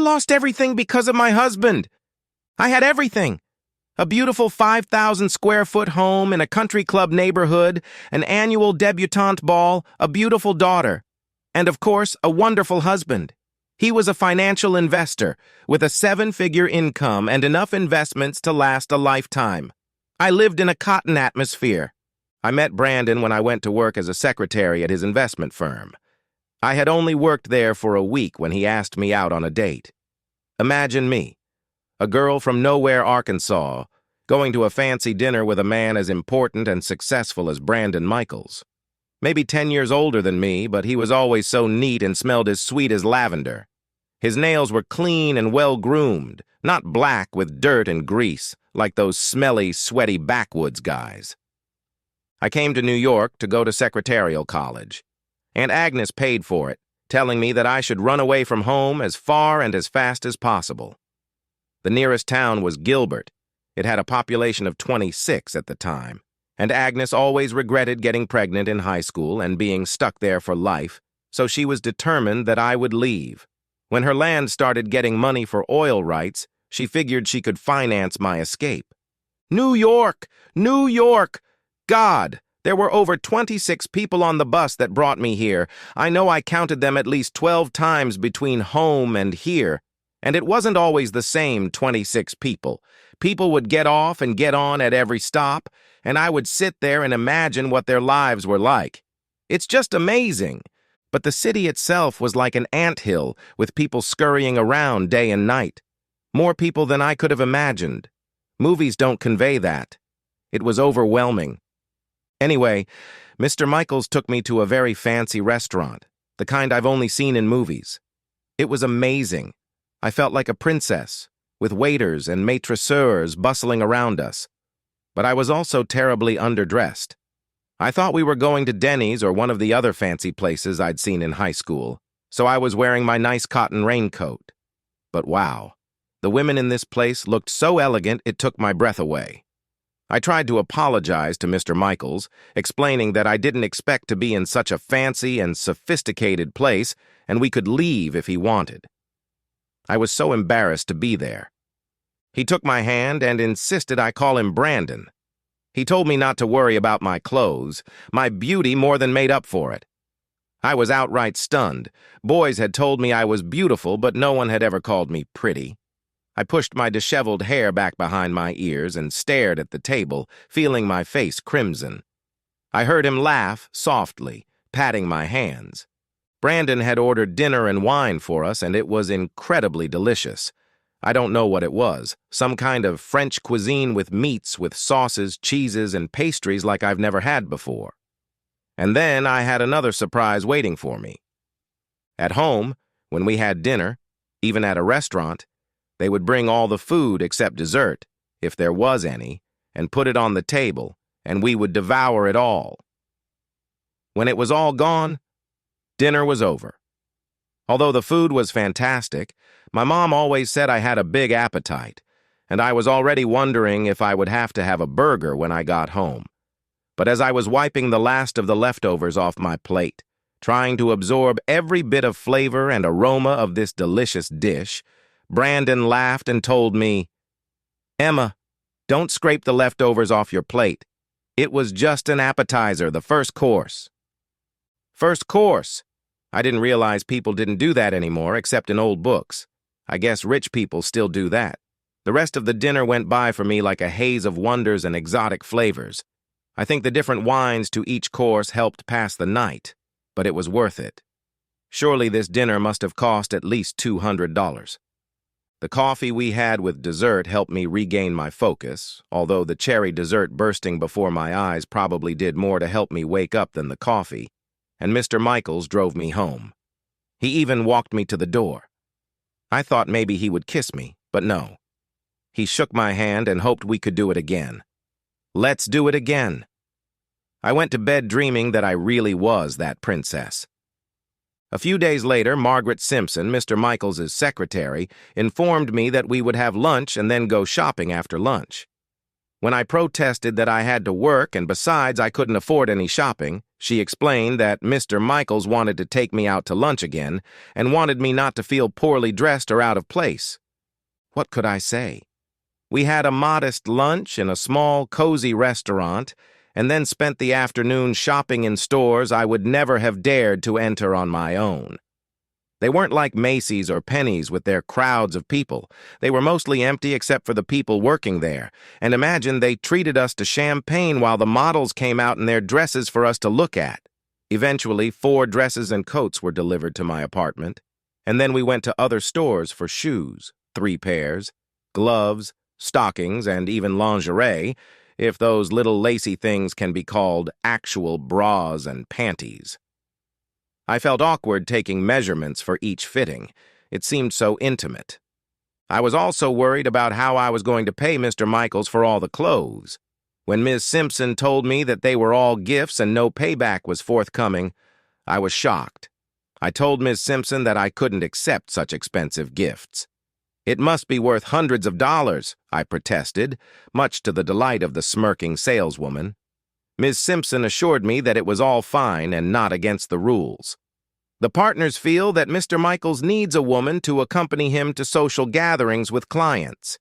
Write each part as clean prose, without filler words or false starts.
lost everything because of my husband. I had everything. A beautiful 5,000-square-foot home in a country club neighborhood, an annual debutante ball, a beautiful daughter, and, of course, a wonderful husband. He was a financial investor with a 7-figure income and enough investments to last a lifetime. I lived in a cotton atmosphere. I met Brandon when I went to work as a secretary at his investment firm. I had only worked there for a week when he asked me out on a date. Imagine me, a girl from nowhere, Arkansas, going to a fancy dinner with a man as important and successful as Brandon Michaels. Maybe 10 years older than me, but he was always so neat and smelled as sweet as lavender. His nails were clean and well-groomed, not black with dirt and grease, like those smelly, sweaty backwoods guys. I came to New York to go to secretarial college. Aunt Agnes paid for it, telling me that I should run away from home as far and as fast as possible. The nearest town was Gilbert. It had a population of 26 at the time, and Agnes always regretted getting pregnant in high school and being stuck there for life, so she was determined that I would leave. When her land started getting money for oil rights, she figured she could finance my escape. New York! New York! God! There were over 26 people on the bus that brought me here. I know I counted them at least 12 times between home and here. And it wasn't always the same 26 people. People would get off and get on at every stop, and I would sit there and imagine what their lives were like. It's just amazing. But the city itself was like an anthill with people scurrying around day and night. More people than I could have imagined. Movies don't convey that. It was overwhelming. Anyway, Mr. Michaels took me to a very fancy restaurant, the kind I've only seen in movies. It was amazing. I felt like a princess, with waiters and maîtresseurs bustling around us. But I was also terribly underdressed. I thought we were going to Denny's or one of the other fancy places I'd seen in high school, so I was wearing my nice cotton raincoat. But wow, the women in this place looked so elegant it took my breath away. I tried to apologize to Mr. Michaels, explaining that I didn't expect to be in such a fancy and sophisticated place, and we could leave if he wanted. I was so embarrassed to be there. He took my hand and insisted I call him Brandon. He told me not to worry about my clothes. My beauty more than made up for it. I was outright stunned. Boys had told me I was beautiful, but no one had ever called me pretty. I pushed my disheveled hair back behind my ears and stared at the table, feeling my face crimson. I heard him laugh softly, patting my hands. Brandon had ordered dinner and wine for us, and it was incredibly delicious. I don't know what it was, some kind of French cuisine with meats, with sauces, cheeses, and pastries like I've never had before. And then I had another surprise waiting for me. At home, when we had dinner, even at a restaurant, they would bring all the food except dessert, if there was any, and put it on the table, and we would devour it all. When it was all gone, dinner was over. Although the food was fantastic, my mom always said I had a big appetite, and I was already wondering if I would have to have a burger when I got home. But as I was wiping the last of the leftovers off my plate, trying to absorb every bit of flavor and aroma of this delicious dish, Brandon laughed and told me, "Emma, don't scrape the leftovers off your plate. It was just an appetizer, the first course." First course? I didn't realize people didn't do that anymore, except in old books. I guess rich people still do that. The rest of the dinner went by for me like a haze of wonders and exotic flavors. I think the different wines to each course helped pass the night, but it was worth it. Surely this dinner must have cost at least $200. The coffee we had with dessert helped me regain my focus, although the cherry dessert bursting before my eyes probably did more to help me wake up than the coffee, and Mr. Michaels drove me home. He even walked me to the door. I thought maybe he would kiss me, but no. He shook my hand and hoped we could do it again. Let's do it again. I went to bed dreaming that I really was that princess. A few days later, Margaret Simpson, Mr. Michaels' secretary, informed me that we would have lunch and then go shopping after lunch. When I protested that I had to work and besides I couldn't afford any shopping, She explained that Mr. Michaels wanted to take me out to lunch again and wanted me not to feel poorly dressed or out of place. What could I say? We had a modest lunch in a small, cozy restaurant and then spent the afternoon shopping in stores I would never have dared to enter on my own. They weren't like Macy's or Penny's with their crowds of people. They were mostly empty except for the people working there. And imagine they treated us to champagne while the models came out in their dresses for us to look at. Eventually, 4 dresses and coats were delivered to my apartment. And then we went to other stores for shoes, 3 pairs, gloves, stockings, and even lingerie, if those little lacy things can be called actual bras and panties. I felt awkward taking measurements for each fitting. It seemed so intimate. I was also worried about how I was going to pay Mr. Michaels for all the clothes. When Ms. Simpson told me that they were all gifts and no payback was forthcoming, I was shocked. I told Ms. Simpson that I couldn't accept such expensive gifts. It must be worth hundreds of dollars, I protested, much to the delight of the smirking saleswoman. Ms. Simpson assured me that it was all fine and not against the rules. The partners feel that Mr. Michaels needs a woman to accompany him to social gatherings with clients.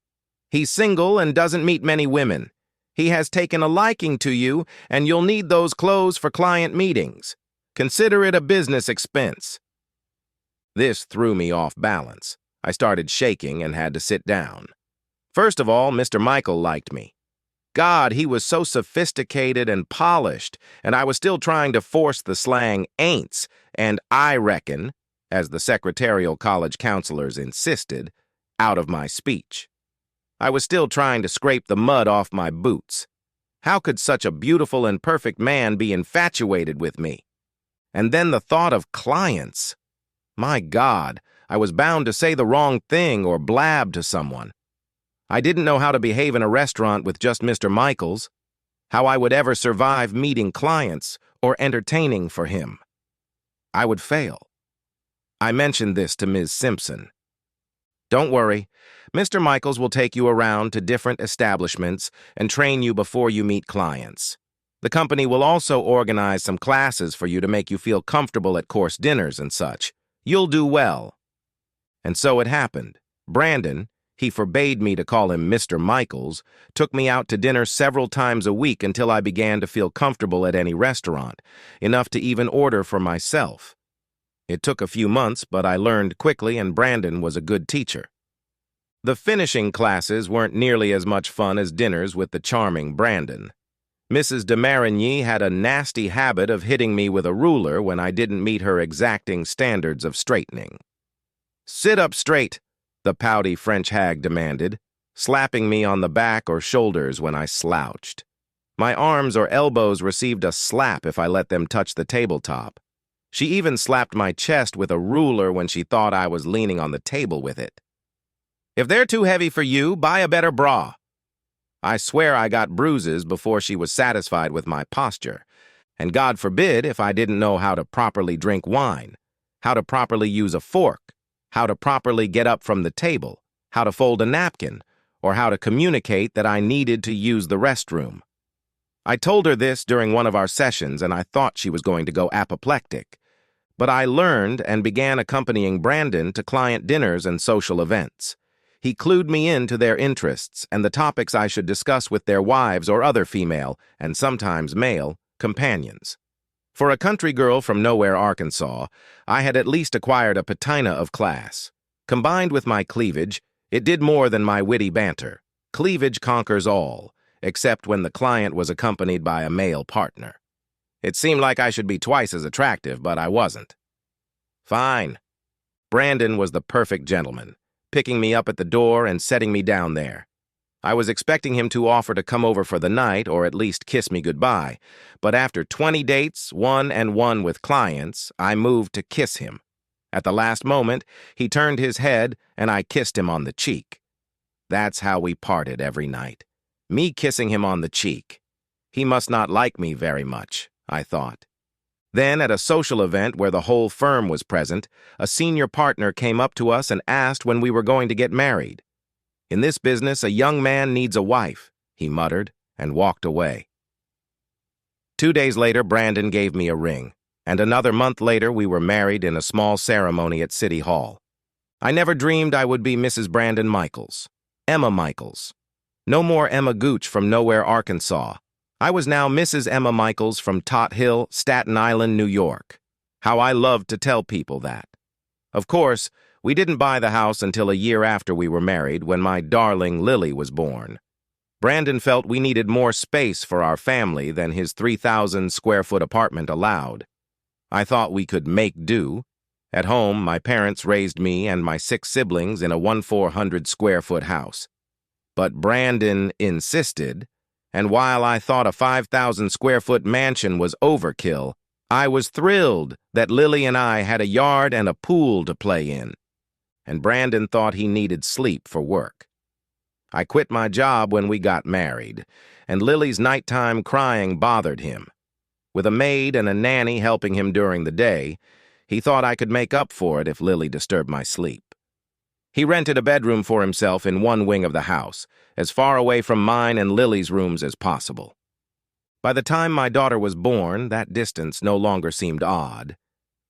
He's single and doesn't meet many women. He has taken a liking to you, and you'll need those clothes for client meetings. Consider it a business expense. This threw me off balance. I started shaking and had to sit down. First of all, Mr. Michael liked me. God, he was so sophisticated and polished, and I was still trying to force the slang ain'ts and I reckon, as the secretarial college counselors insisted, out of my speech. I was still trying to scrape the mud off my boots. How could such a beautiful and perfect man be infatuated with me? And then the thought of clients. My God, I was bound to say the wrong thing or blab to someone. I didn't know how to behave in a restaurant with just Mr. Michaels, how I would ever survive meeting clients or entertaining for him. I would fail. I mentioned this to Ms. Simpson. Don't worry, Mr. Michaels will take you around to different establishments and train you before you meet clients. The company will also organize some classes for you to make you feel comfortable at course dinners and such. You'll do well. And so it happened. Brandon, he forbade me to call him Mr. Michaels, took me out to dinner several times a week until I began to feel comfortable at any restaurant, enough to even order for myself. It took a few months, but I learned quickly, and Brandon was a good teacher. The finishing classes weren't nearly as much fun as dinners with the charming Brandon. Mrs. de Marigny had a nasty habit of hitting me with a ruler when I didn't meet her exacting standards of straightening. "Sit up straight," the pouty French hag demanded, slapping me on the back or shoulders when I slouched. My arms or elbows received a slap if I let them touch the tabletop. She even slapped my chest with a ruler when she thought I was leaning on the table with it. "If they're too heavy for you, buy a better bra." I swear I got bruises before she was satisfied with my posture, and God forbid if I didn't know how to properly drink wine, how to properly use a fork, how to properly get up from the table, how to fold a napkin, or how to communicate that I needed to use the restroom. I told her this during one of our sessions, and I thought she was going to go apoplectic. But I learned and began accompanying Brandon to client dinners and social events. He clued me into their interests and the topics I should discuss with their wives or other female, and sometimes male, companions. For a country girl from nowhere, Arkansas, I had at least acquired a patina of class. Combined with my cleavage, it did more than my witty banter. Cleavage conquers all, except when the client was accompanied by a male partner. It seemed like I should be twice as attractive, but I wasn't. Fine. Brandon was the perfect gentleman, picking me up at the door and setting me down there. I was expecting him to offer to come over for the night or at least kiss me goodbye, but after 20 dates, 1-on-1 with clients, I moved to kiss him. At the last moment, he turned his head and I kissed him on the cheek. That's how we parted every night. Me kissing him on the cheek. He must not like me very much, I thought. Then, at a social event where the whole firm was present, a senior partner came up to us and asked when we were going to get married. "In this business, a young man needs a wife," he muttered and walked away. 2 days later, Brandon gave me a ring, and another month later, we were married in a small ceremony at City Hall. I never dreamed I would be Mrs. Brandon Michaels, Emma Michaels. No more Emma Gooch from nowhere, Arkansas. I was now Mrs. Emma Michaels from Tot Hill, Staten Island, New York. How I loved to tell people that. Of course, we didn't buy the house until a year after we were married, when my darling Lily was born. Brandon felt we needed more space for our family than his 3,000-square-foot apartment allowed. I thought we could make do. At home, my parents raised me and my 6 siblings in a 1,400-square-foot house. But Brandon insisted, and while I thought a 5,000-square-foot mansion was overkill, I was thrilled that Lily and I had a yard and a pool to play in. And Brandon thought he needed sleep for work. I quit my job when we got married, and Lily's nighttime crying bothered him. With a maid and a nanny helping him during the day, he thought I could make up for it if Lily disturbed my sleep. He rented a bedroom for himself in one wing of the house, as far away from mine and Lily's rooms as possible. By the time my daughter was born, that distance no longer seemed odd.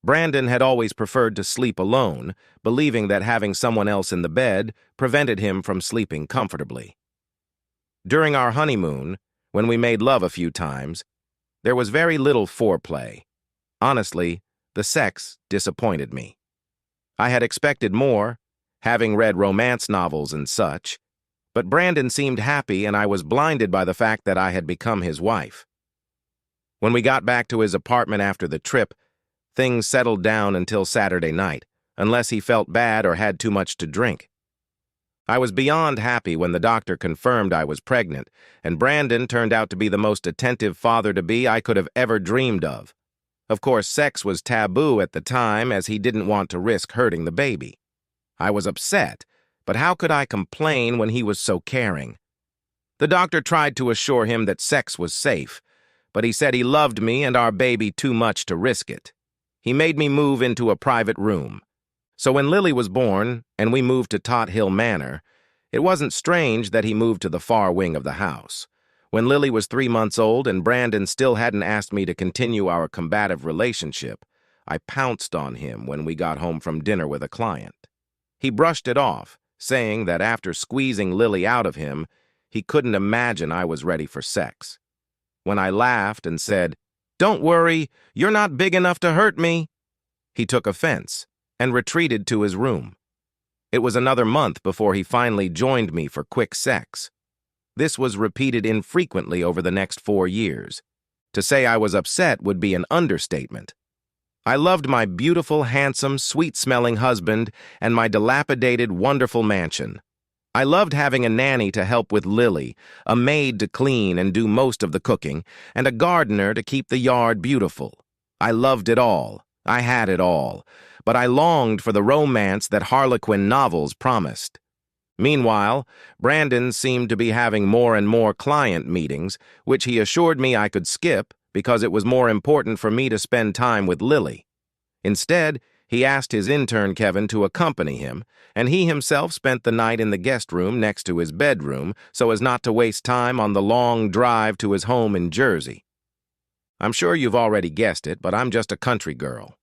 Brandon had always preferred to sleep alone, believing that having someone else in the bed prevented him from sleeping comfortably. During our honeymoon, when we made love a few times, there was very little foreplay. Honestly, the sex disappointed me. I had expected more, having read romance novels and such, but Brandon seemed happy and I was blinded by the fact that I had become his wife. When we got back to his apartment after the trip, things settled down until Saturday night, unless he felt bad or had too much to drink. I was beyond happy when the doctor confirmed I was pregnant, and Brandon turned out to be the most attentive father-to-be I could have ever dreamed of. Of course, sex was taboo at the time, as he didn't want to risk hurting the baby. I was upset, but how could I complain when he was so caring? The doctor tried to assure him that sex was safe, but he said he loved me and our baby too much to risk it. He made me move into a private room. So when Lily was born and we moved to Tot Hill Manor, it wasn't strange that he moved to the far wing of the house. When Lily was 3 months old and Brandon still hadn't asked me to continue our combative relationship, I pounced on him when we got home from dinner with a client. He brushed it off, saying that after squeezing Lily out of him, he couldn't imagine I was ready for sex. When I laughed and said, "Don't worry, you're not big enough to hurt me," he took offense and retreated to his room. It was another month before he finally joined me for quick sex. This was repeated infrequently over the next 4 years. To say I was upset would be an understatement. I loved my beautiful, handsome, sweet-smelling husband and my dilapidated, wonderful mansion. I loved having a nanny to help with Lily, a maid to clean and do most of the cooking, and a gardener to keep the yard beautiful. I loved it all. I had it all. But I longed for the romance that Harlequin novels promised. Meanwhile, Brandon seemed to be having more and more client meetings, which he assured me I could skip because it was more important for me to spend time with Lily. Instead, he asked his intern Kevin to accompany him, and he himself spent the night in the guest room next to his bedroom so as not to waste time on the long drive to his home in Jersey. I'm sure you've already guessed it, but I'm just a country girl.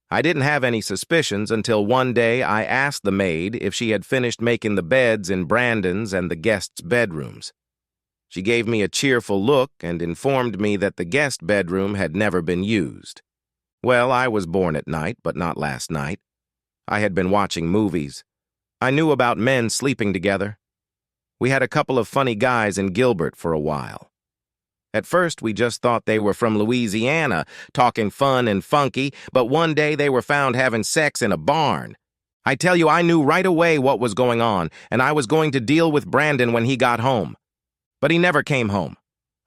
I didn't have any suspicions until one day I asked the maid if she had finished making the beds in Brandon's and the guests' bedrooms. She gave me a cheerful look and informed me that the guest bedroom had never been used. Well, I was born at night, but not last night. I had been watching movies. I knew about men sleeping together. We had a couple of funny guys in Gilbert for a while. At first, we just thought they were from Louisiana, talking fun and funky, but one day they were found having sex in a barn. I tell you, I knew right away what was going on, and I was going to deal with Brandon when he got home. But he never came home.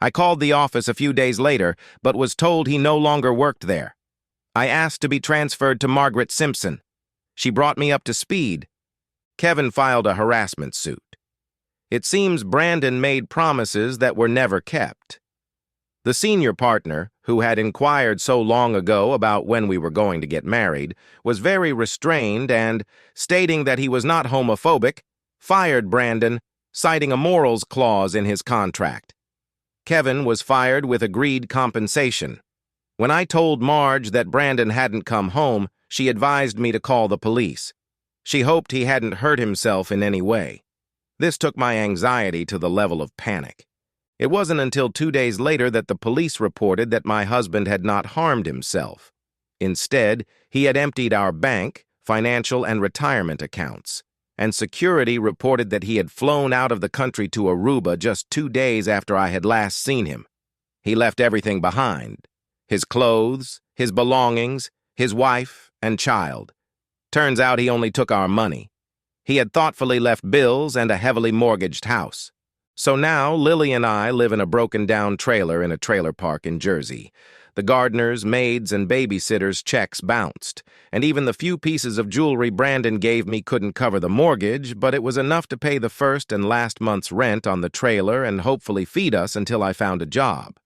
I called the office a few days later, but was told he no longer worked there. I asked to be transferred to Margaret Simpson. She brought me up to speed. Kevin filed a harassment suit. It seems Brandon made promises that were never kept. The senior partner, who had inquired so long ago about when we were going to get married, was very restrained and, stating that he was not homophobic, fired Brandon, citing a morals clause in his contract. Kevin was fired with agreed compensation. When I told Marge that Brandon hadn't come home, she advised me to call the police. She hoped he hadn't hurt himself in any way. This took my anxiety to the level of panic. It wasn't until 2 days later that the police reported that my husband had not harmed himself. Instead, he had emptied our bank, financial, and retirement accounts, and security reported that he had flown out of the country to Aruba just 2 days after I had last seen him. He left everything behind: his clothes, his belongings, his wife, and child. Turns out he only took our money. He had thoughtfully left bills and a heavily mortgaged house. So now Lily and I live in a broken-down trailer in a trailer park in Jersey. The gardeners, maids, and babysitters' checks bounced, and even the few pieces of jewelry Brandon gave me couldn't cover the mortgage, but it was enough to pay the first and last month's rent on the trailer and hopefully feed us until I found a job.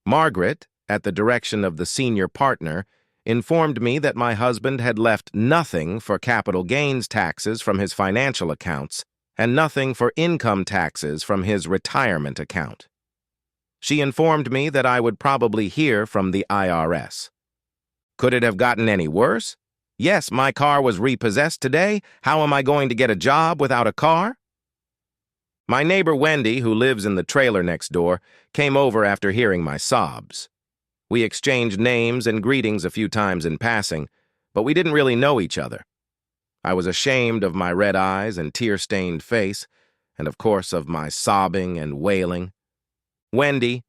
Margaret, at the direction of the senior partner, informed me that my husband had left nothing for capital gains taxes from his financial accounts and nothing for income taxes from his retirement account. She informed me that I would probably hear from the IRS. Could it have gotten any worse? Yes, my car was repossessed today. How am I going to get a job without a car? My neighbor Wendy, who lives in the trailer next door, came over after hearing my sobs. We exchanged names and greetings a few times in passing, but we didn't really know each other. I was ashamed of my red eyes and tear-stained face, and of course of my sobbing and wailing. Wendy,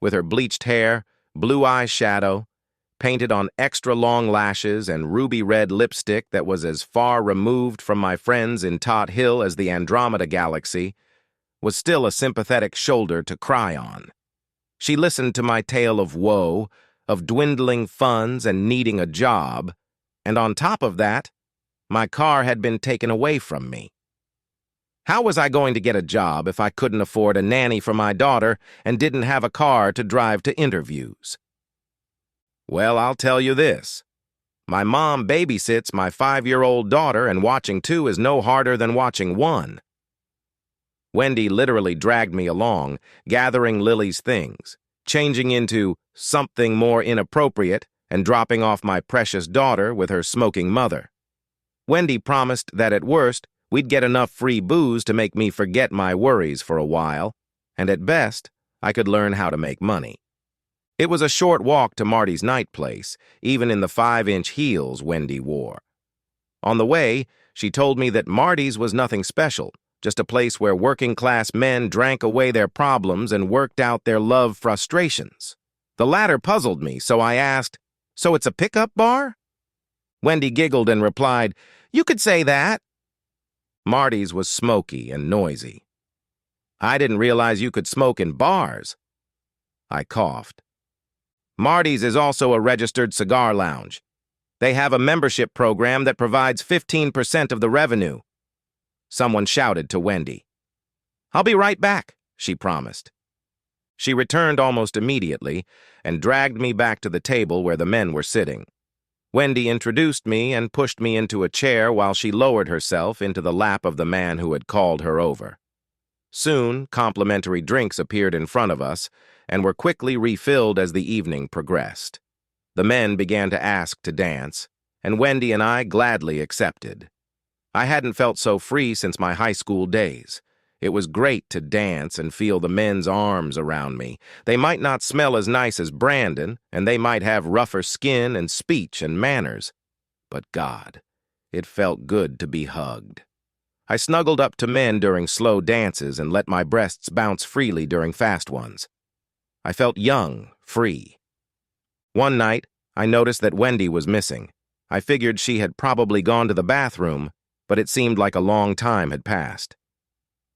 with her bleached hair, blue eyeshadow, painted on extra-long lashes and ruby-red lipstick that was as far removed from my friends in Tot Hill as the Andromeda Galaxy, was still a sympathetic shoulder to cry on. She listened to my tale of woe, of dwindling funds and needing a job, and on top of that, my car had been taken away from me. How was I going to get a job if I couldn't afford a nanny for my daughter and didn't have a car to drive to interviews? Well, I'll tell you this. My mom babysits my 5-year-old daughter, and watching 2 is no harder than watching 1. Wendy literally dragged me along, gathering Lily's things, changing into something more inappropriate, and dropping off my precious daughter with her smoking mother. Wendy promised that at worst, we'd get enough free booze to make me forget my worries for a while, and at best, I could learn how to make money. It was a short walk to Marty's night place, even in the 5-inch heels Wendy wore. On the way, she told me that Marty's was nothing special, just a place where working-class men drank away their problems and worked out their love frustrations. The latter puzzled me, so I asked, "So it's a pickup bar?" Wendy giggled and replied, "You could say that." Marty's was smoky and noisy. "I didn't realize you could smoke in bars." I coughed. Marty's is also a registered cigar lounge. They have a membership program that provides 15% of the revenue. Someone shouted to Wendy. "I'll be right back," she promised. She returned almost immediately and dragged me back to the table where the men were sitting. Wendy introduced me and pushed me into a chair while she lowered herself into the lap of the man who had called her over. Soon, complimentary drinks appeared in front of us and were quickly refilled as the evening progressed. The men began to ask to dance, and Wendy and I gladly accepted. I hadn't felt so free since my high school days. It was great to dance and feel the men's arms around me. They might not smell as nice as Brandon, and they might have rougher skin and speech and manners. But God, it felt good to be hugged. I snuggled up to men during slow dances and let my breasts bounce freely during fast ones. I felt young, free. One night, I noticed that Wendy was missing. I figured she had probably gone to the bathroom, but it seemed like a long time had passed.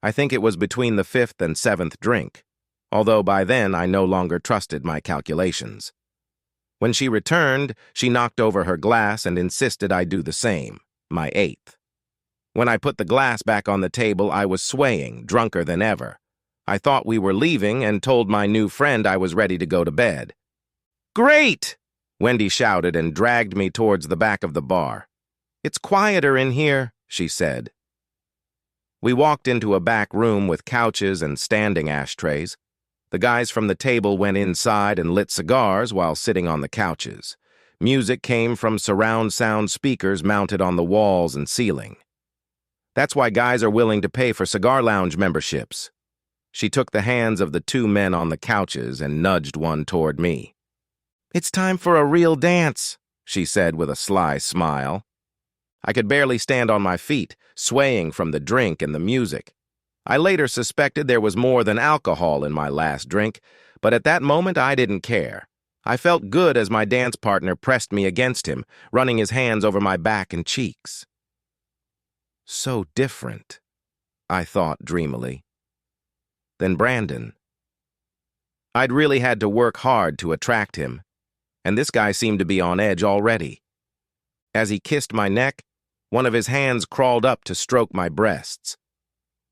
I think it was between the 5th and 7th drink, although by then I no longer trusted my calculations. When she returned, she knocked over her glass and insisted I do the same, my 8th. When I put the glass back on the table, I was swaying, drunker than ever. I thought we were leaving and told my new friend I was ready to go to bed. "Great!" Wendy shouted and dragged me towards the back of the bar. "It's quieter in here," she said. We walked into a back room with couches and standing ashtrays. The guys from the table went inside and lit cigars while sitting on the couches. Music came from surround sound speakers mounted on the walls and ceiling. That's why guys are willing to pay for cigar lounge memberships. She took the hands of the two men on the couches and nudged one toward me. "It's time for a real dance," she said with a sly smile. I could barely stand on my feet, swaying from the drink and the music. I later suspected there was more than alcohol in my last drink, but at that moment I didn't care. I felt good as my dance partner pressed me against him, running his hands over my back and cheeks. So different, I thought dreamily. Then Brandon. I'd really had to work hard to attract him, and this guy seemed to be on edge already. As he kissed my neck, one of his hands crawled up to stroke my breasts.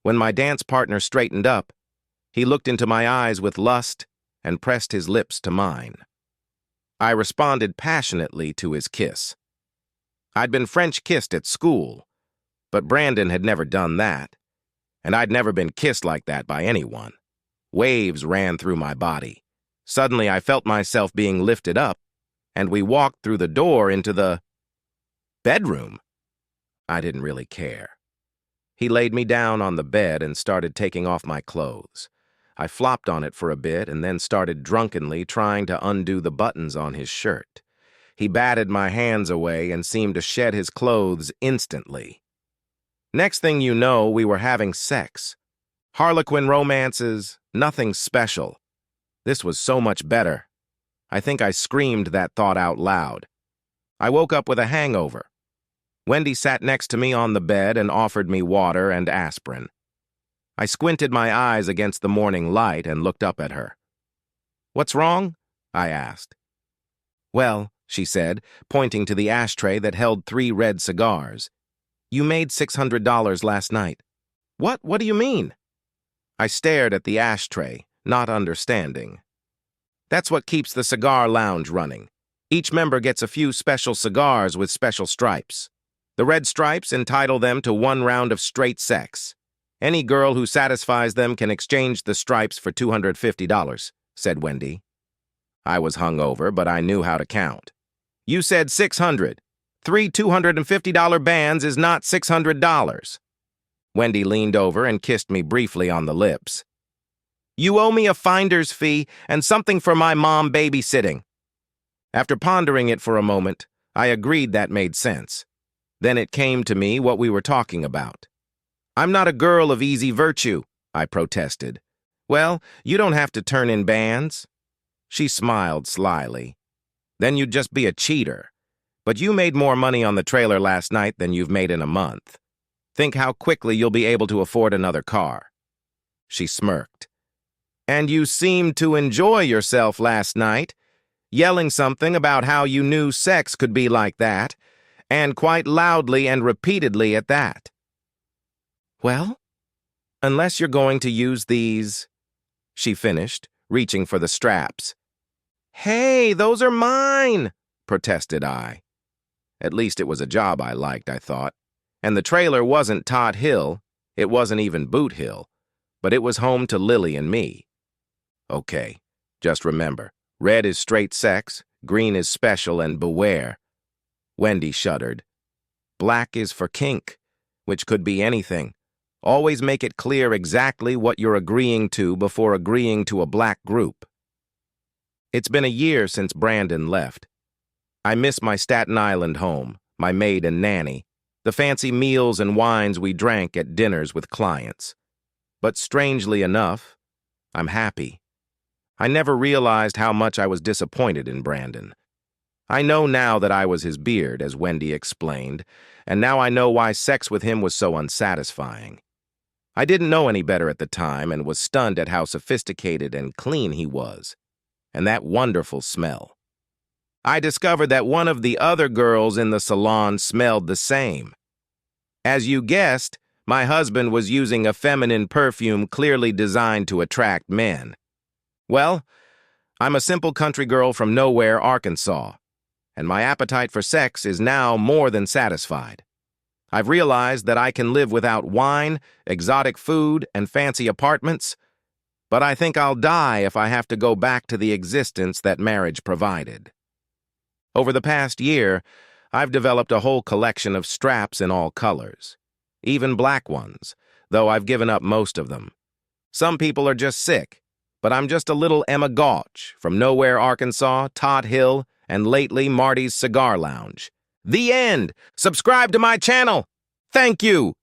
When my dance partner straightened up, he looked into my eyes with lust and pressed his lips to mine. I responded passionately to his kiss. I'd been French kissed at school, but Brandon had never done that, and I'd never been kissed like that by anyone. Waves ran through my body. Suddenly I felt myself being lifted up, and we walked through the door into the bedroom. I didn't really care. He laid me down on the bed and started taking off my clothes. I flopped on it for a bit and then started drunkenly trying to undo the buttons on his shirt. He batted my hands away and seemed to shed his clothes instantly. Next thing you know, we were having sex. Harlequin romances, nothing special. This was so much better. I think I screamed that thought out loud. I woke up with a hangover. Wendy sat next to me on the bed and offered me water and aspirin. I squinted my eyes against the morning light and looked up at her. "What's wrong?" I asked. "Well," she said, pointing to the ashtray that held 3 red cigars. "You made $600 last night." What do you mean?" I stared at the ashtray, not understanding. "That's what keeps the cigar lounge running. Each member gets a few special cigars with special stripes. The red stripes entitle them to 1 round of straight sex. Any girl who satisfies them can exchange the stripes for $250, said Wendy. I was hungover, but I knew how to count. "You said 600. 3 $250 bands is not $600. Wendy leaned over and kissed me briefly on the lips. "You owe me a finder's fee and something for my mom babysitting." After pondering it for a moment, I agreed that made sense. Then it came to me what we were talking about. "I'm not a girl of easy virtue," I protested. "Well, you don't have to turn in bands." She smiled slyly. "Then you'd just be a cheater. But you made more money on the trailer last night than you've made in a month. Think how quickly you'll be able to afford another car." She smirked. "And you seemed to enjoy yourself last night, yelling something about how you knew sex could be like that, and quite loudly and repeatedly at that." "Well, unless you're going to use these," she finished, reaching for the straps. "Hey, those are mine," protested I. At least it was a job I liked, I thought. And the trailer wasn't Tot Hill, it wasn't even Boot Hill, but it was home to Lily and me. Okay, just remember, red is straight sex, green is special, and beware. Wendy shuddered. Black is for kink, which could be anything. Always make it clear exactly what you're agreeing to before agreeing to a black group. It's been a year since Brandon left. I miss my Staten Island home, my maid and nanny, the fancy meals and wines we drank at dinners with clients. But strangely enough, I'm happy. I never realized how much I was disappointed in Brandon. I know now that I was his beard, as Wendy explained, and now I know why sex with him was so unsatisfying. I didn't know any better at the time and was stunned at how sophisticated and clean he was, and that wonderful smell. I discovered that one of the other girls in the salon smelled the same. As you guessed, my husband was using a feminine perfume clearly designed to attract men. Well, I'm a simple country girl from nowhere, Arkansas, and my appetite for sex is now more than satisfied. I've realized that I can live without wine, exotic food, and fancy apartments, but I think I'll die if I have to go back to the existence that marriage provided. Over the past year, I've developed a whole collection of straps in all colors, even black ones, though I've given up most of them. Some people are just sick, but I'm just a little Emma Gauch from Nowhere, Arkansas, Todd Hill, and lately Marty's Cigar Lounge. The end! Subscribe to my channel! Thank you!